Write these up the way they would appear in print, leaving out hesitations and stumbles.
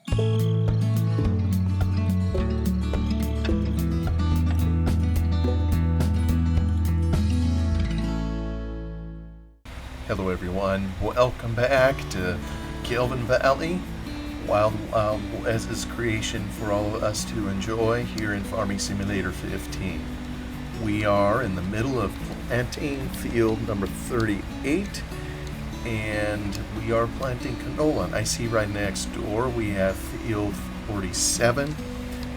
Hello everyone, welcome back to Gelvin Valley, Wild Wes's creation for all of us to enjoy here in Farming Simulator 15. We are in the middle of planting field number 38, and we are planting canola. And I see right next door we have field 47.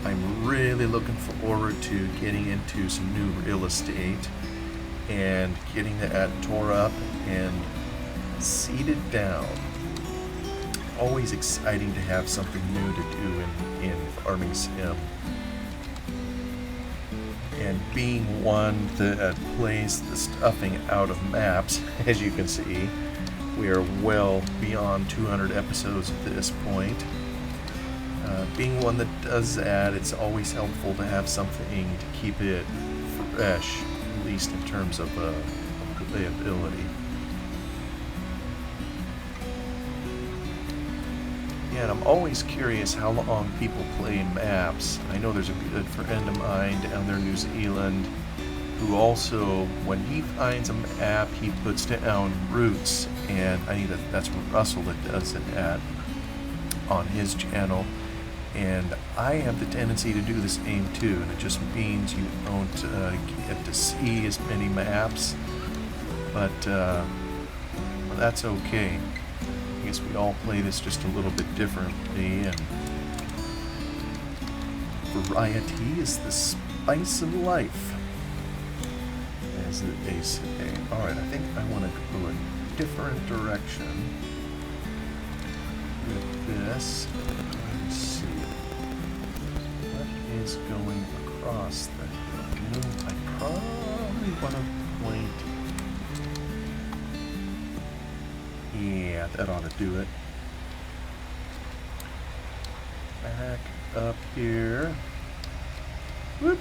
I'm really looking forward to getting into some new real estate and getting that tore up and seeded down. Always exciting to have something new to do in Farming Sim. And being one that plays the stuffing out of maps, as you can see, we are well beyond 200 episodes at this point. Being one that does that, it's always helpful to have something to keep it fresh, at least in terms of playability. Yeah, and I'm always curious how long people play maps. I know there's a good friend of mine down there in New Zealand who also, when he finds a map, he puts down routes, and that's Russell that does that on his channel. And I have the tendency to do the same too, and it just means you don't get to see as many maps, but well, that's okay. I guess we all play this just a little bit differently, and variety is the spice of life, as they say. Alright, I think I want to go a different direction with this. Let's see. What is going across the hill? I probably want to point. Yeah, that ought to do it. Back up here. Whoop.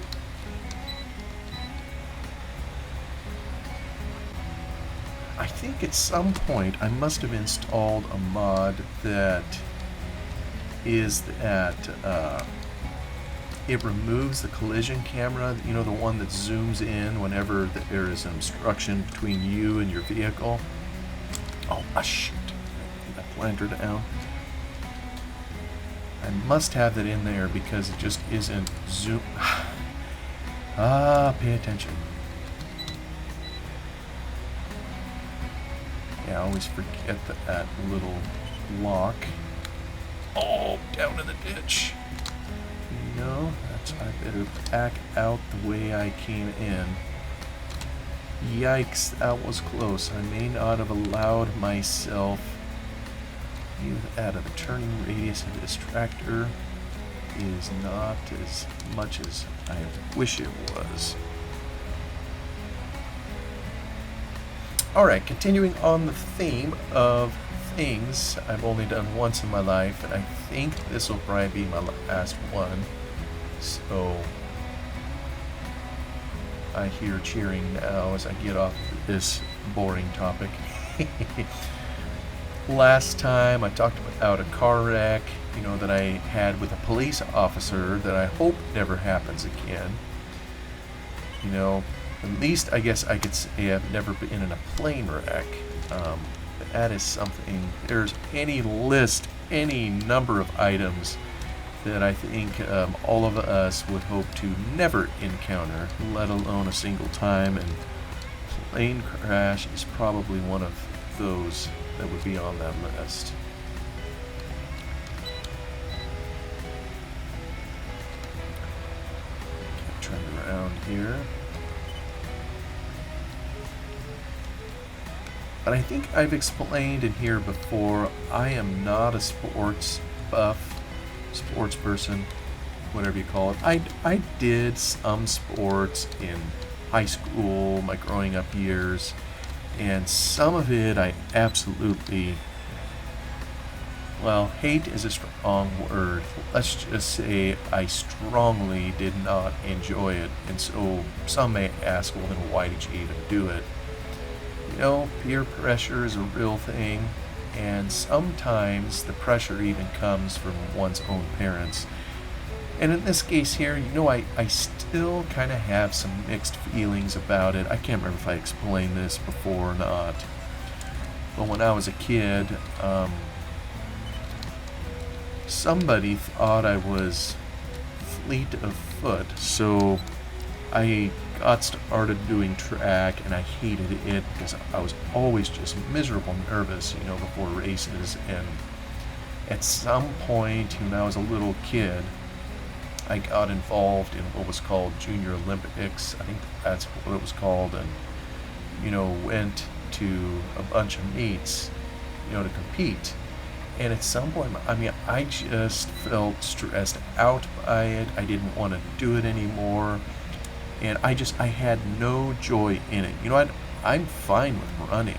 I think at some point I must have installed a mod that is that it removes the collision camera, you know, the one that zooms in whenever there is an obstruction between you and your vehicle. Oh, shoot. That planter down. I must have that in there because it just isn't zoom. Pay attention. Yeah, I always forget that little lock. Oh, down in the ditch. No, I better back out the way I came in. Yikes, that was close. I may not have allowed myself out of the turning radius of this tractor is not as much as I wish it was. Alright, continuing on the theme of things I've only done once in my life, and I think this will probably be my last one. So I hear cheering now as I get off this boring topic. Last time I talked about a car wreck, you know, that I had with a police officer that I hope never happens again. You know, at least I guess I could say I've never been in a plane wreck. But that is something, there's any list, any number of items that I think all of us would hope to never encounter, let alone a single time, and plane crash is probably one of those that would be on that list. Turn around here. But I think I've explained in here before, I am not a sports buff, sports person, whatever you call it. I did some sports in high school, my growing up years, and some of it I absolutely, well, hate is a strong word. Let's just say I strongly did not enjoy it. And so some may ask, well, then why did you even do it? You know, peer pressure is a real thing, and sometimes the pressure even comes from one's own parents. And in this case here, I still kind of have some mixed feelings about it. I can't remember if I explained this before or not. But when I was a kid, somebody thought I was fleet of foot. So I got started doing track, and I hated it because I was always just miserable nervous, before races. And at some point, when I was a little kid, I got involved in what was called Junior Olympics. I think that's what it was called, and went to a bunch of meets, to compete. And at some point, I just felt stressed out by it. I didn't want to do it anymore, and I had no joy in it. I'm fine with running.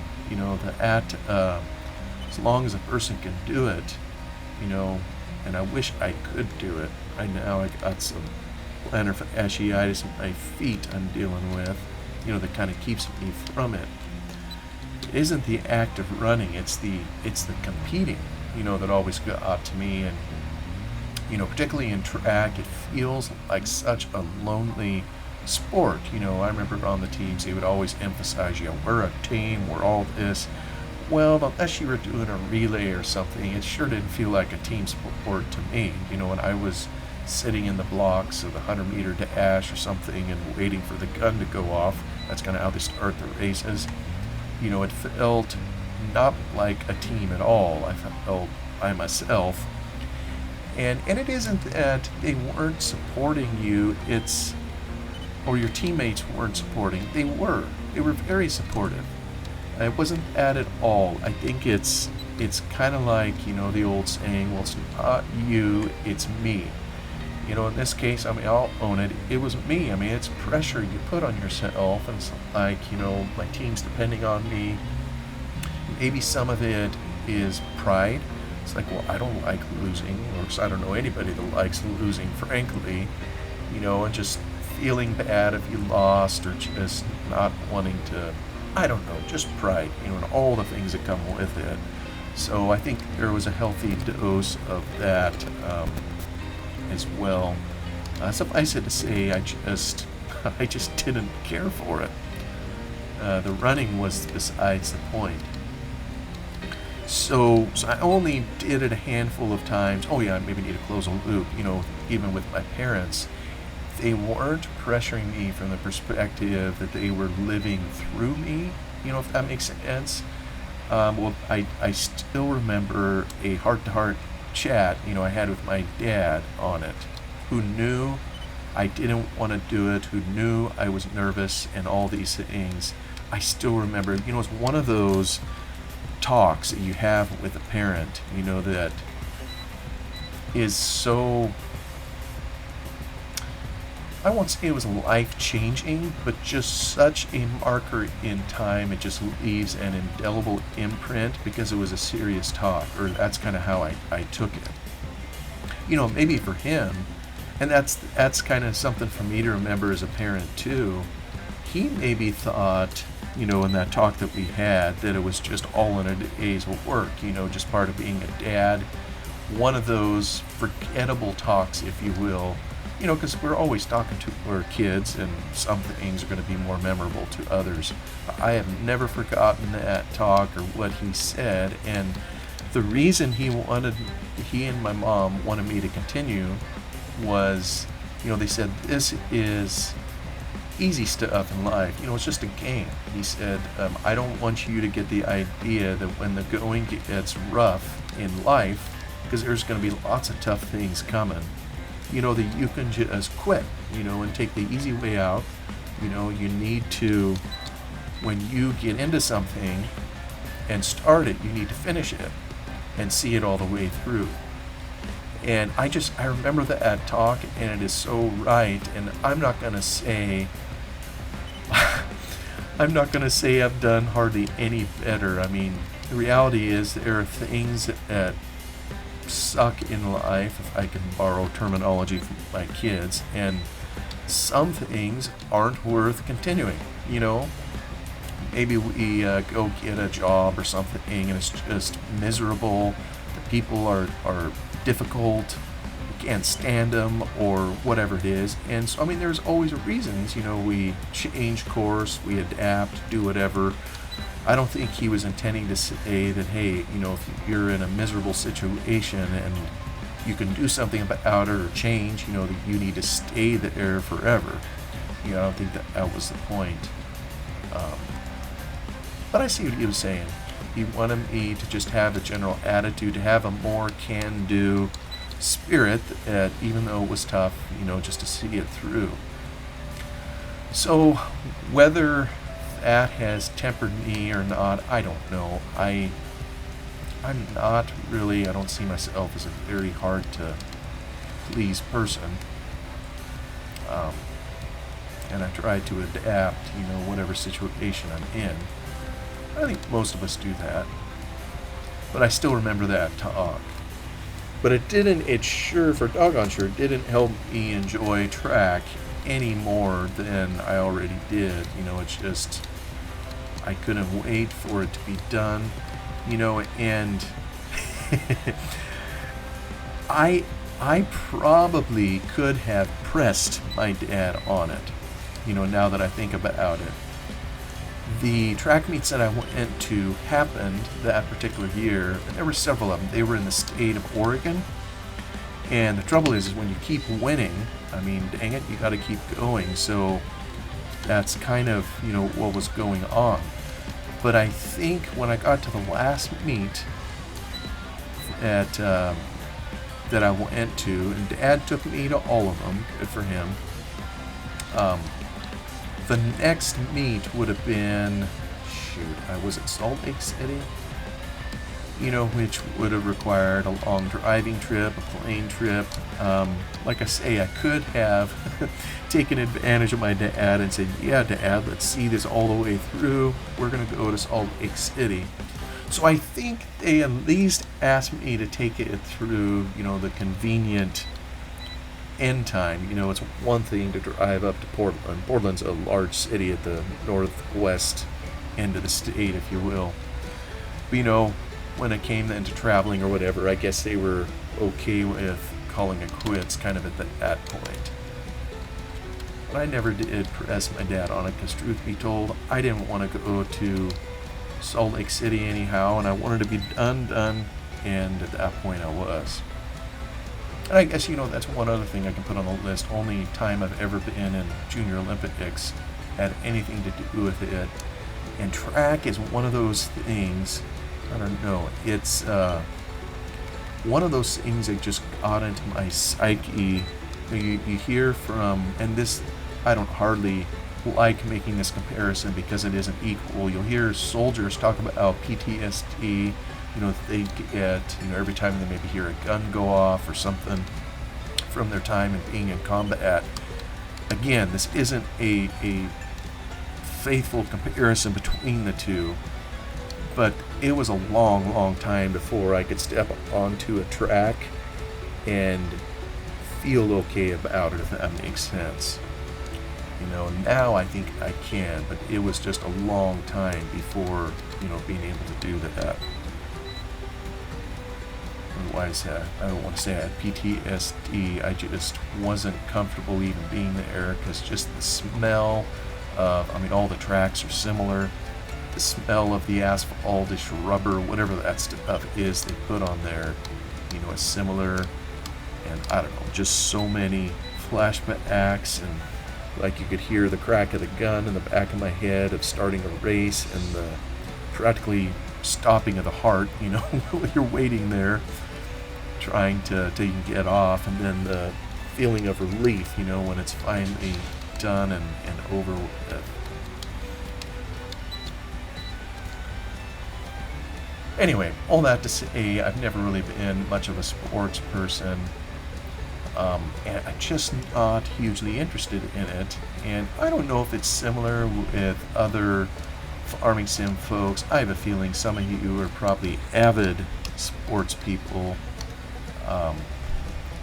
As long as a person can do it, and I wish I could do it. Right now I got some plantar fasciitis in my feet I'm dealing with, that kind of keeps me from it. It isn't the act of running, it's the competing, that always got to me. And, particularly in track, it feels like such a lonely sport. I remember on the teams, they would always emphasize, we're a team, we're all this. Well, unless you were doing a relay or something, it sure didn't feel like a team sport to me. When I was sitting in the blocks of the 100-meter dash or something and waiting for the gun to go off, that's kind of how they start the races. It felt not like a team at all. I felt by myself. And it isn't that they weren't supporting you, or your teammates weren't supporting. They were very supportive. It wasn't that at all. I think it's kind of like, the old saying, well, it's not you, it's me. In this case, I'll own it. It was me. It's pressure you put on yourself, and it's like, my team's depending on me. Maybe some of it is pride. It's like, well, I don't like losing, or I don't know anybody that likes losing, frankly, and just feeling bad if you lost, or just not wanting to, I don't know, just pride, and all the things that come with it. So I think there was a healthy dose of that as well. Suffice it to say, I just didn't care for it. The running was besides the point. So I only did it a handful of times. Oh yeah, I maybe need to close a loop, even with my parents. They weren't pressuring me from the perspective that they were living through me, if that makes sense. Well, I still remember a heart-to-heart chat, I had with my dad on it, who knew I didn't want to do it, who knew I was nervous and all these things. I still remember, it's one of those talks that you have with a parent, that is so, I won't say it was life-changing, but just such a marker in time. It just leaves an indelible imprint because it was a serious talk, or that's kind of how I took it. Maybe for him, and that's kind of something for me to remember as a parent too. He maybe thought, in that talk that we had, that it was just all in a day's work, just part of being a dad. One of those forgettable talks, if you will, because we're always talking to our kids, and some things are going to be more memorable to others. I have never forgotten that talk or what he said, and the reason he and my mom wanted me to continue was, they said, this is easy stuff in life, it's just a game. He said, I don't want you to get the idea that when the going gets rough in life, because there's going to be lots of tough things coming, that you can just quit, and take the easy way out. You need to, when you get into something and start it, you need to finish it and see it all the way through. And I remember that talk, and it is so right. And I'm not going to say I've done hardly any better. The reality is there are things that suck in life, if I can borrow terminology from my kids, and some things aren't worth continuing. maybe we go get a job or something, and it's just miserable. The people are difficult. We can't stand them, or whatever it is. And so, I mean, there's always reasons. We change course, we adapt, do whatever. I don't think he was intending to say that, hey, if you're in a miserable situation and you can do something about it or change, that you need to stay there forever. I don't think that was the point. But I see what he was saying. He wanted me to just have a general attitude, to have a more can-do spirit, that even though it was tough, just to see it through. So whether that has tempered me or not, I don't know. I'm not really, I don't see myself as a very hard to please person. And I try to adapt, whatever situation I'm in. I think most of us do that. But I still remember that talk. But it sure, for doggone sure, didn't help me enjoy track any more than I already did. It's just, I couldn't wait for it to be done, and I probably could have pressed my dad on it, now that I think about it. The track meets that I went to happened that particular year, and there were several of them. They were in the state of Oregon, and the trouble is when you keep winning, I mean, dang it, you got to keep going. So that's kind of, what was going on. But I think when I got to the last meet that I went to, and Dad took me to all of them, good for him. The next meet would have been, was it Salt Lake City? Which would have required a long driving trip, a plane trip. Like I say, I could have taken advantage of my dad and said, yeah, Dad, let's see this all the way through. We're going to go to Salt Lake City. So I think they at least asked me to take it through, the convenient end time. It's one thing to drive up to Portland. Portland's a large city at the northwest end of the state, if you will. But when it came then to traveling or whatever, I guess they were okay with calling it quits kind of at that point. But I never did press my dad on it, because truth be told, I didn't want to go to Salt Lake City anyhow, and I wanted to be done, and at that point I was. And I guess, that's one other thing I can put on the list. Only time I've ever been in Junior Olympics had anything to do with it. And track is one of those things, I don't know, it's one of those things that just got into my psyche. You hear from, and this, I don't hardly like making this comparison because it isn't equal. You'll hear soldiers talk about PTSD, they get, every time they maybe hear a gun go off or something from their time in being in combat. Again, this isn't a faithful comparison between the two, but it was a long, long time before I could step onto a track and feel okay about it, if that makes sense. Now I think I can, but it was just a long time before, being able to do that. Otherwise, I don't want to say I had PTSD. I just wasn't comfortable even being there, because just the smell of, all the tracks are similar. The smell of the asphaltish rubber, whatever that stuff is they put on there, is similar. And I don't know, just so many flashbacks, and like you could hear the crack of the gun in the back of my head of starting a race, and the practically stopping of the heart, when you're waiting there trying to get off, and then the feeling of relief, when it's finally done and over with. Anyway, all that to say, I've never really been much of a sports person, and I'm just not hugely interested in it. And I don't know if it's similar with other farming sim folks. I have a feeling some of you are probably avid sports people.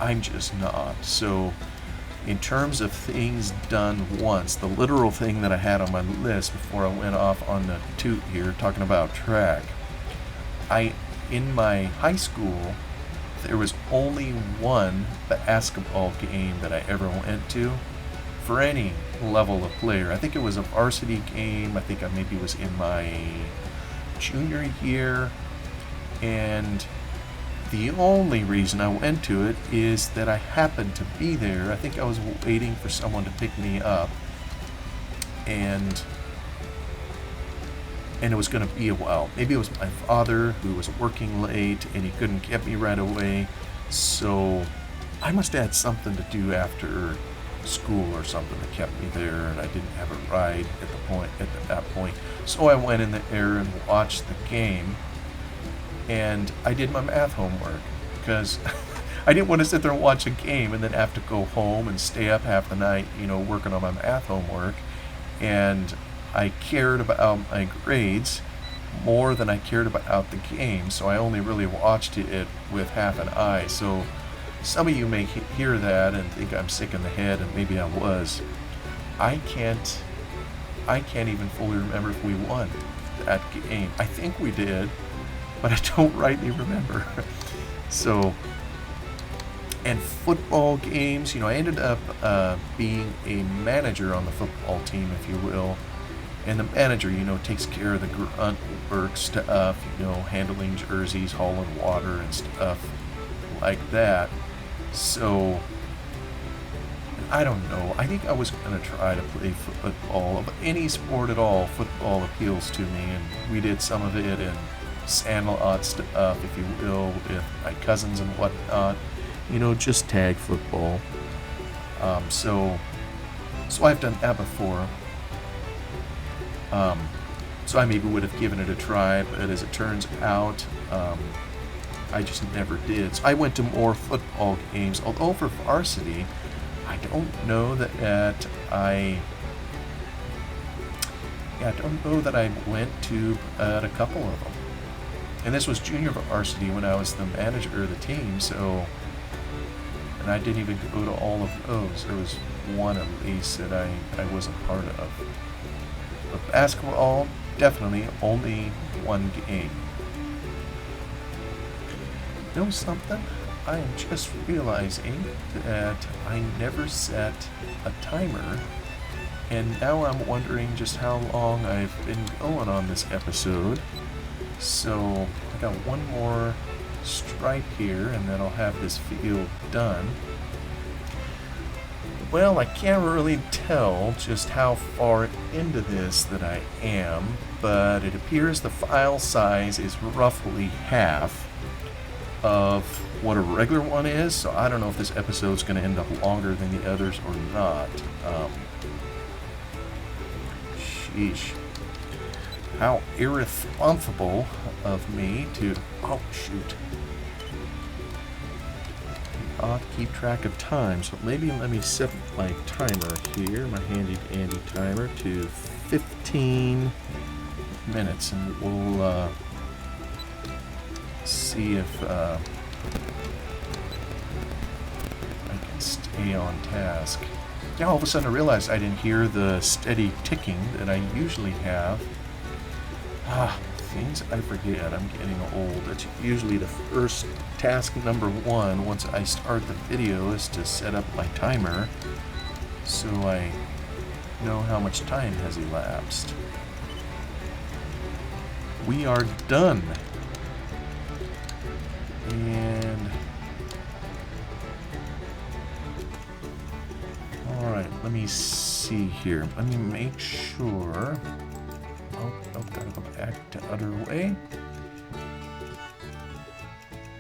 I'm just not. So In terms of things done once, the literal thing that I had on my list before I went off on the toot here, talking about track, in my high school, there was only one basketball game that I ever went to for any level of player. I think it was a varsity game. I think I maybe was in my junior year, and the only reason I went to it is that I happened to be there. I think I was waiting for someone to pick me up, and it was going to be a while. Maybe it was my father who was working late and he couldn't get me right away, so I must have had something to do after school or something that kept me there, and I didn't have a ride at that point. So I went in there and watched the game, and I did my math homework because I didn't want to sit there and watch a game and then have to go home and stay up half the night, working on my math homework. And I cared about my grades more than I cared about the game, so I only really watched it with half an eye. So some of you may hear that and think I'm sick in the head, and maybe I was. I can't even fully remember if we won that game. I think we did, but I don't rightly remember. So, and football games, I ended up being a manager on the football team, if you will. And the manager, takes care of the grunt work stuff, handling jerseys, hauling water and stuff like that. So, I don't know. I think I was going to try to play football. Of any sport at all, football appeals to me. And we did some of it in sandlot stuff, if you will, with my cousins and whatnot. Just tag football. So I've done that before. So I maybe would have given it a try, but as it turns out, I just never did. So I went to more football games, although for varsity, I don't know that I went to a couple of them. And this was junior varsity when I was the manager of the team, so, and I didn't even go to all of those. There was one at least that I wasn't part of. But basketball, definitely only one game. You know something? I am just realizing that I never set a timer, and now I'm wondering just how long I've been going on this episode. So I got one more stripe here, and then I'll have this field done. Well, I can't really tell just how far into this that I am, but it appears the file size is roughly half of what a regular one is, so I don't know if this episode's going to end up longer than the others or not. Sheesh. How irresponsible of me to... Oh, shoot. I'll keep track of time, so maybe let me set my timer here, my handy-dandy timer, to 15 minutes, and we'll see if I can stay on task. Yeah, all of a sudden I realized I didn't hear the steady ticking that I usually have. Things I forget. I'm getting old. It's usually the first task number one once I start the video is to set up my timer so I know how much time has elapsed. We are done. And alright, let me see here. Let me make sure. Oh, gotta go back the other way.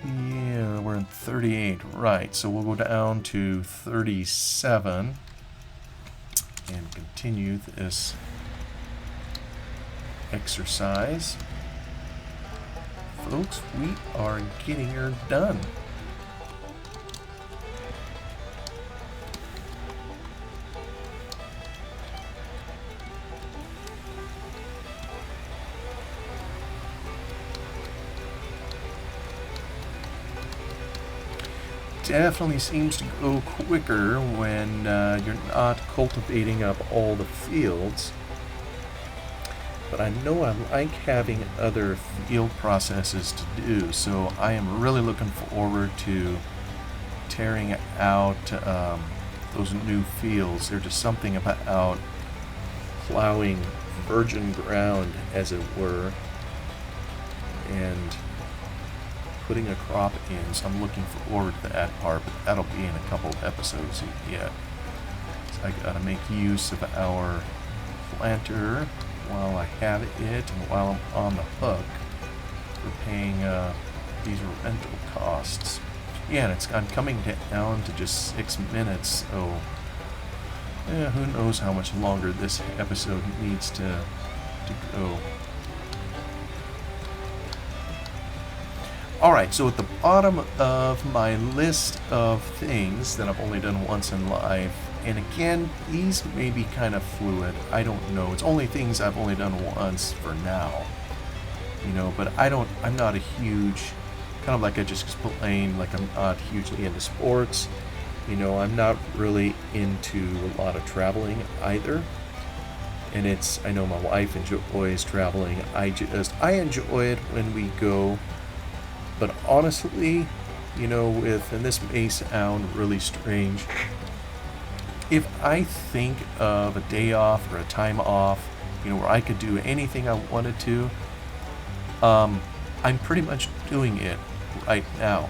Yeah, we're in 38. Right, so we'll go down to 37 and continue this exercise. Folks, we are getting her done. definitely seems to go quicker when you're not cultivating up all the fields. But I know I like having other field processes to do, so I am really looking forward to tearing out those new fields. There's just something about plowing virgin ground, as it were, and putting a crop in. So I'm looking forward to that part, but that'll be in a couple of episodes yet. So I gotta make use of our planter while I have it and while I'm on the hook for paying these rental costs. Yeah, and I'm coming down to just 6 minutes, so who knows how much longer this episode needs to go. Alright, so at the bottom of my list of things that I've only done once in life, and again, these may be kind of fluid, I don't know. It's only things I've only done once for now, but I'm not a huge, kind of like I just explained, like I'm not hugely into sports. I'm not really into a lot of traveling either. And I know my wife enjoys traveling. I enjoy it when we go. But honestly, and this may sound really strange, if I think of a day off or a time off, where I could do anything I wanted to, I'm pretty much doing it right now.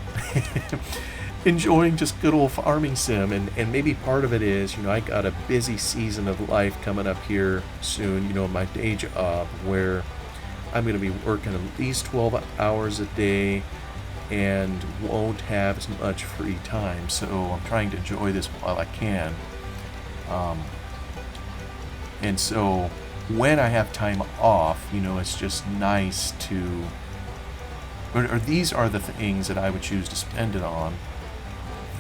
Enjoying just good old farming sim, and maybe part of it is, I got a busy season of life coming up here soon, my day job, where I'm going to be working at least 12 hours a day and won't have as much free time, so I'm trying to enjoy this while I can. And so when I have time off, it's just nice to, or these are the things that I would choose to spend it on,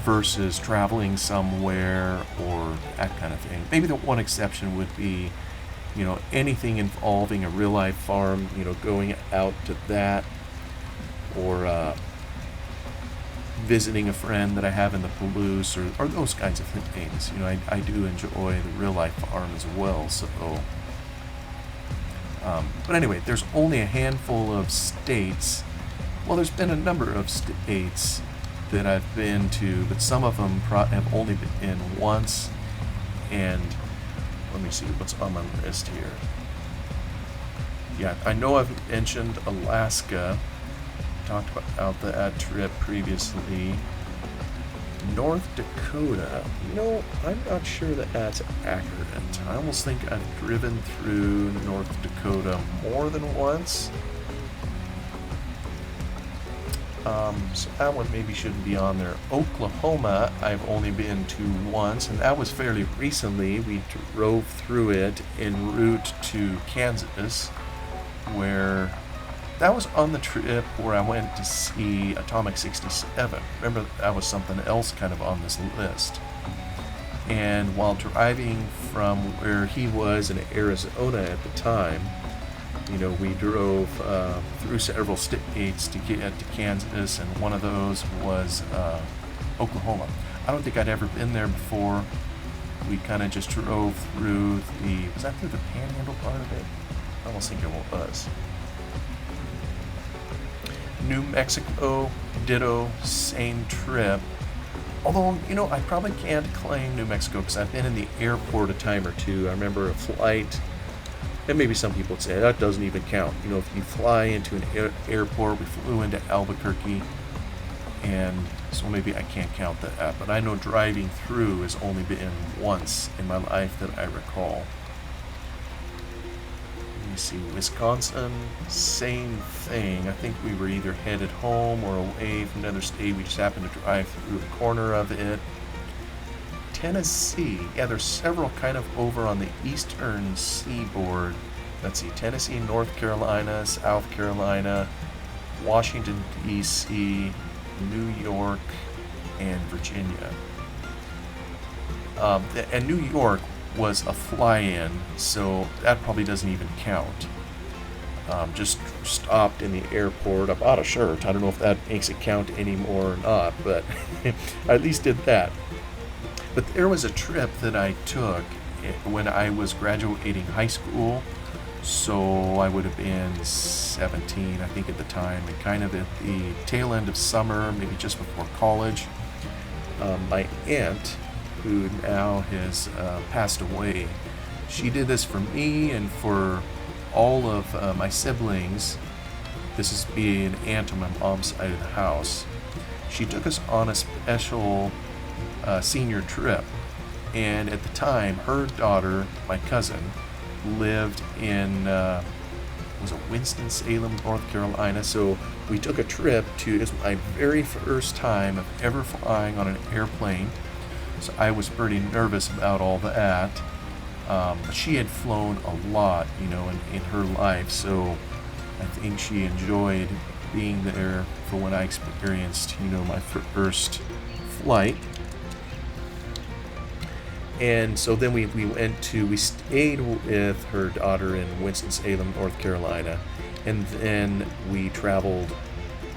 versus traveling somewhere or that kind of thing. Maybe the one exception would be, anything involving a real life farm, going out to that, or visiting a friend that I have in the Palouse, or those kinds of things. I do enjoy the real life farm as well, so. But anyway, there's only a handful of states. Well, there's been a number of states that I've been to, but some of them have only been in once. And let me see what's on my list here. Yeah, I know I've mentioned Alaska. Talked about that trip previously. North Dakota. I'm not sure that that's accurate. I almost think I've driven through North Dakota more than once. So that one maybe shouldn't be on there. Oklahoma, I've only been to once, and that was fairly recently. We drove through it en route to Kansas, where that was on the trip where I went to see Atomic 67. Remember, that was something else kind of on this list. And while driving from where he was in Arizona at the time, we drove through several states to get to Kansas, and one of those was Oklahoma. I don't think I'd ever been there before. We kind of just drove through was that through the Panhandle part of it? I almost think it was. New Mexico, ditto, same trip. Although, I probably can't claim New Mexico because I've been in the airport a time or two. I remember a flight, and maybe some people would say that doesn't even count. If you fly into an airport, we flew into Albuquerque, and so maybe I can't count that. But I know driving through has only been once in my life that I recall. Let me see, Wisconsin, same thing. I think we were either headed home or away from another state. We just happened to drive through the corner of it. Tennessee, yeah, there's several kind of over on the eastern seaboard. Let's see, Tennessee, North Carolina, South Carolina, Washington, D.C., New York, and Virginia. And New York was a fly-in, so that probably doesn't even count. Just stopped in the airport. I bought a shirt. I don't know if that makes it count anymore or not, but I at least did that. But there was a trip that I took when I was graduating high school. So I would have been 17, I think, at the time, and kind of at the tail end of summer, maybe just before college. My aunt, who now has passed away, she did this for me and for all of my siblings. This is being an aunt on my mom's side of the house. She took us on a special senior trip, and at the time, her daughter, my cousin, lived in was it Winston-Salem, North Carolina. So we took a trip to, it was my very first time of ever flying on an airplane. So I was pretty nervous about all that. But she had flown a lot, in her life. So I think she enjoyed being there for when I experienced, my first flight. And so then we stayed with her daughter in Winston-Salem, North Carolina, and then we traveled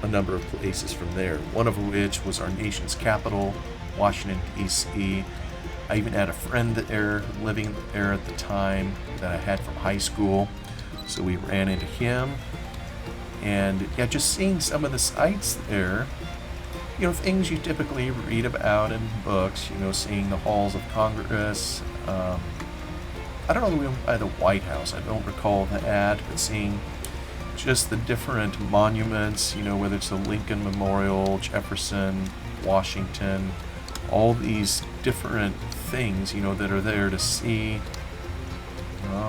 a number of places from there, one of which was our nation's capital, Washington, D.C. I even had a friend there, living there at the time, that I had from high school, so we ran into him. And yeah, just seeing some of the sights there, things you typically read about in books, seeing the halls of Congress. I don't know that we went by the White House, I don't recall that, but seeing just the different monuments, whether it's the Lincoln Memorial, Jefferson, Washington, all these different things, that are there to see.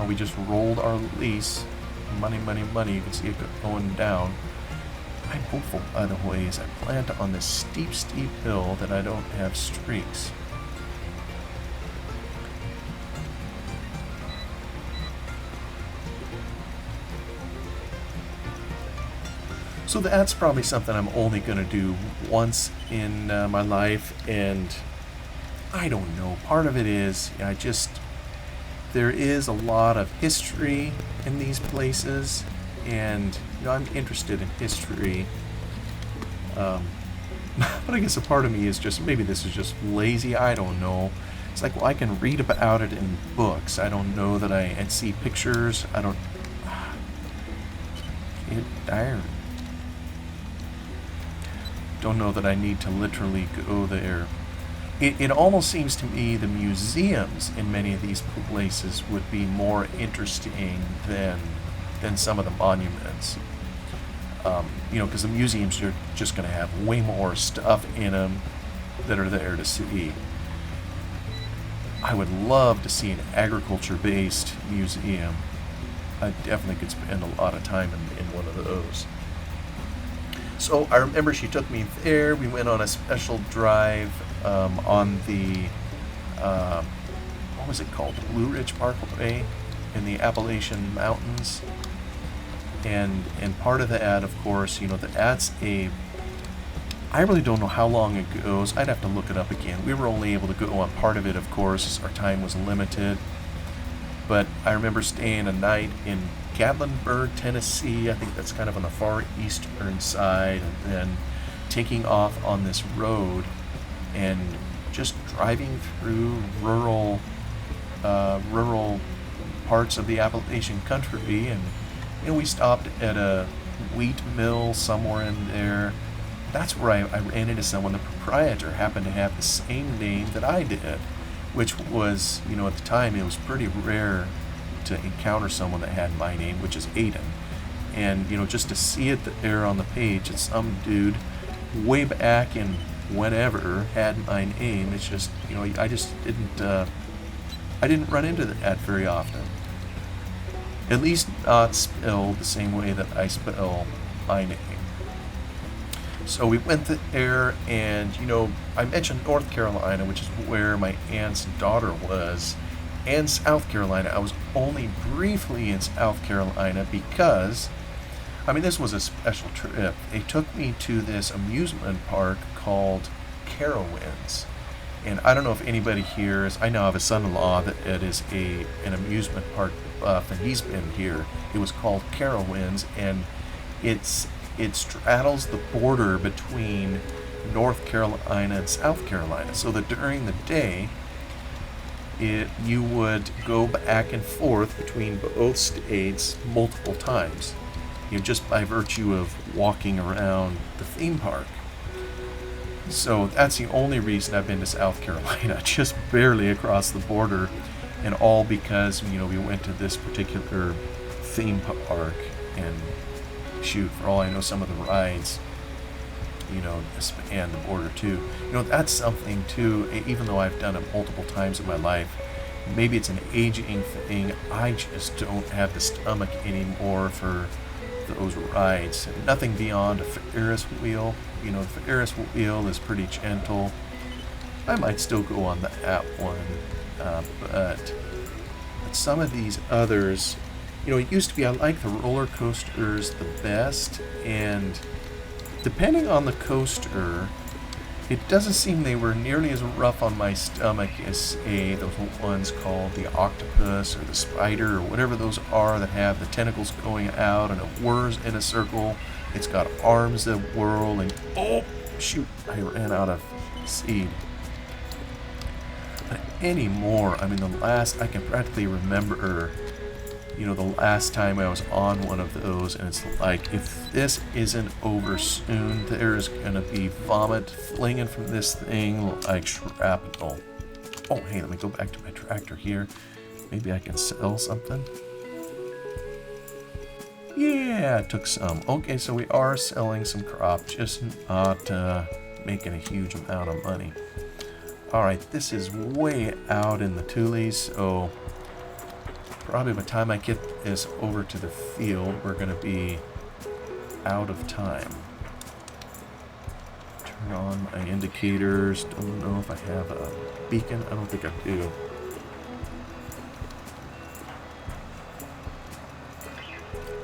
We just rolled our lease. Money, money, money. You can see it going down. I'm hopeful, by the way, as I plant on this steep, steep hill that I don't have streaks. So that's probably something I'm only going to do once in my life, and I don't know. Part of it is, there is a lot of history in these places, and I'm interested in history. But I guess a part of me is just, maybe this is just lazy, I don't know. It's like, well, I can read about it in books. I don't know that and see pictures. Don't know that I need to literally go there. It almost seems to me the museums in many of these places would be more interesting than some of the monuments. Because the museums are just going to have way more stuff in them that are there to see. I would love to see an agriculture-based museum. I definitely could spend a lot of time in one of those. So I remember she took me there. We went on a special drive on the, what was it called? Blue Ridge Parkway in the Appalachian Mountains. And part of that, of course, I really don't know how long it goes. I'd have to look it up again. We were only able to go on part of it, of course. Our time was limited. But I remember staying a night in Gatlinburg, Tennessee. I think that's kind of on the far eastern side, and then taking off on this road and just driving through rural parts of the Appalachian country. And we stopped at a wheat mill somewhere in there. That's where I ran into someone. The proprietor happened to have the same name that I did, which was, at the time, it was pretty rare to encounter someone that had my name, which is Aiden. And, just to see it there on the page, it's some dude way back in whenever had my name. It's just, I didn't run into that very often. At least not spelled the same way that I spell my name. So we went there, and, I mentioned North Carolina, which is where my aunt's daughter was, and South Carolina. I was only briefly in South Carolina because, this was a special trip. They took me to this amusement park called Carowinds. And I don't know if anybody here is. I now have a son-in-law that is an amusement park buff, and he's been here. It was called Carowinds, and it straddles the border between North Carolina and South Carolina. So that during the day, you would go back and forth between both states multiple times, just by virtue of walking around the theme park. So that's the only reason I've been to South Carolina, just barely across the border, and all because, we went to this particular theme park, and shoot, for all I know, some of the rides, span the border too. That's something too, even though I've done it multiple times in my life, maybe it's an aging thing, I just don't have the stomach anymore for those rides. Nothing beyond a Ferris wheel. The Ferris wheel is pretty gentle. I might still go on that one, but some of these others, it used to be I like the roller coasters the best, and depending on the coaster, it doesn't seem they were nearly as rough on my stomach as, those ones called the octopus or the spider or whatever those are that have the tentacles going out and it whirs in a circle. It's got arms that whirl, and oh, shoot, I ran out of seed. But anymore, the last, I can practically remember, the last time I was on one of those, and it's like, if this isn't over soon, there's gonna be vomit flinging from this thing like shrapnel. Oh, hey, let me go back to my tractor here. Maybe I can sell something. Yeah, I took some. Okay, so we are selling some crop, just not making a huge amount of money. Alright, this is way out in the Tules, so probably by the time I get this over to the field, we're going to be out of time. Turn on my indicators. Don't know if I have a beacon. I don't think I do.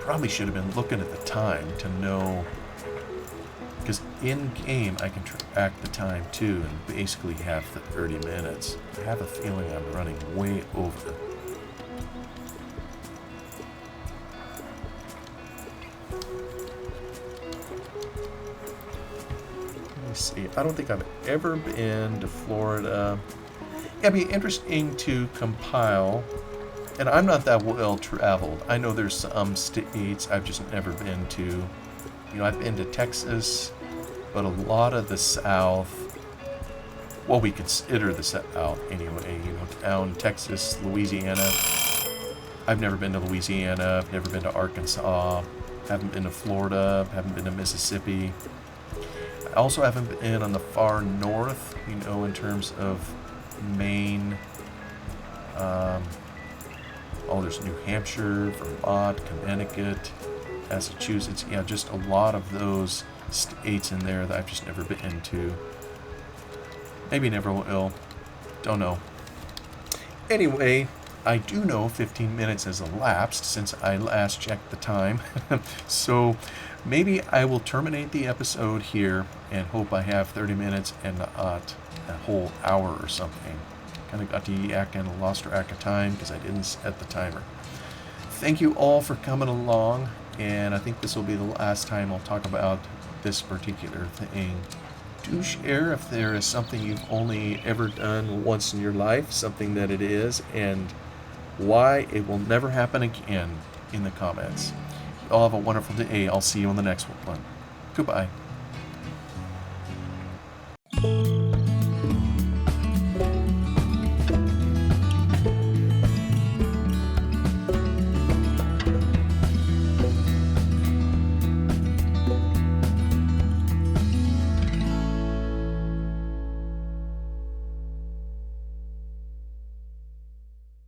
Probably should have been looking at the time to know, because in game I can track the time too and basically have the 30 minutes. I have a feeling I'm running way over. Let me see. I don't think I've ever been to Florida. It'd be interesting to compile. And I'm not that well traveled. I know there's some states I've just never been to. I've been to Texas, but a lot of the South, well, we consider the South anyway, down Texas, Louisiana. I've never been to Louisiana, I've never been to Arkansas, haven't been to Florida, haven't been to Mississippi. I also haven't been on the far north, in terms of Maine. There's New Hampshire, Vermont, Connecticut, Massachusetts. Yeah, just a lot of those states in there that I've just never been to. Maybe never will. Don't know. Anyway, I do know 15 minutes has elapsed since I last checked the time. So maybe I will terminate the episode here and hope I have 30 minutes and not a whole hour or something. Kind of got to yak and lost track of time because I didn't set the timer. Thank you all for coming along, and I think this will be the last time I'll talk about this particular thing. Do share if there is something you've only ever done once in your life, something that it is, and why it will never happen again in the comments. You all have a wonderful day. I'll see you on the next one. Goodbye.